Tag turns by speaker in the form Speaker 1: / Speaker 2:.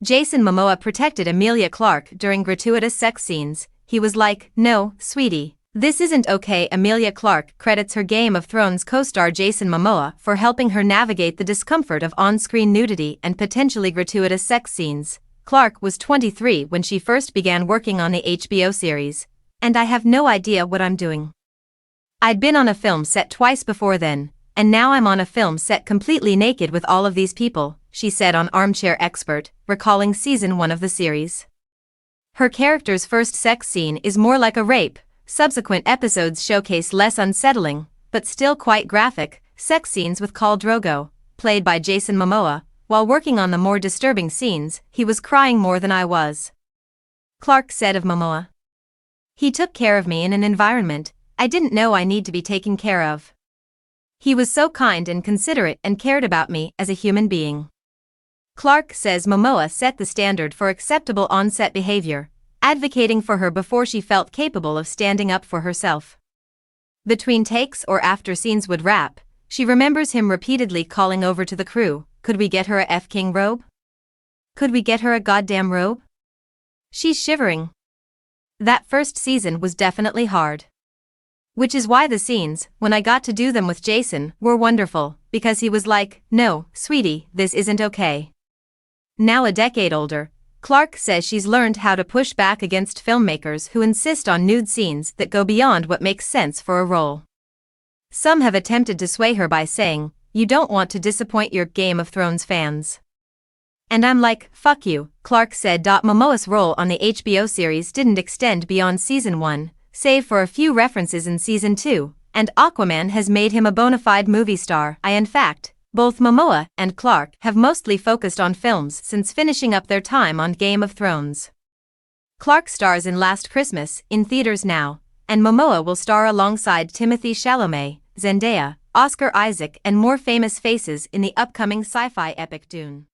Speaker 1: Jason Momoa protected Emilia Clarke during gratuitous sex scenes. He was like, "No, sweetie, this isn't okay." Emilia Clarke credits her Game of Thrones co-star Jason Momoa for helping her navigate the discomfort of on-screen nudity and potentially gratuitous sex scenes. Clarke was 23 when she first began working on the HBO series. "And I have no idea what I'm doing. I'd been on a film set twice before then, and now I'm on a film set completely naked with all of these people," she said on Armchair Expert, recalling season 1 of the series. Her character's first sex scene is more like a rape. Subsequent episodes showcase less unsettling, but still quite graphic, sex scenes with Khal Drogo, played by Jason Momoa. "While working on the more disturbing scenes, he was crying more than I was," Clarke said of Momoa. "He took care of me in an environment I didn't know I need to be taken care of. He was so kind and considerate and cared about me as a human being." Clarke says Momoa set the standard for acceptable on-set behavior, advocating for her before she felt capable of standing up for herself. Between takes or after scenes would wrap, she remembers him repeatedly calling over to the crew, "Could we get her a F-King robe? Could we get her a goddamn robe?" She's shivering. That first season was definitely hard. Which is why the scenes, when I got to do them with Jason, were wonderful, because he was like, "No, sweetie, this isn't okay." Now a decade older, Clarke says she's learned how to push back against filmmakers who insist on nude scenes that go beyond what makes sense for a role. Some have attempted to sway her by saying, "You don't want to disappoint your Game of Thrones fans." "And I'm like, fuck you," Clarke said. Momoa's role on the HBO series didn't extend beyond season 1, save for a few references in season 2, and Aquaman has made him a bona fide movie star. In fact, both Momoa and Clarke have mostly focused on films since finishing up their time on Game of Thrones. Clarke stars in Last Christmas, in theaters now, and Momoa will star alongside Timothée Chalamet, Zendaya, Oscar Isaac and more famous faces in the upcoming sci-fi epic Dune.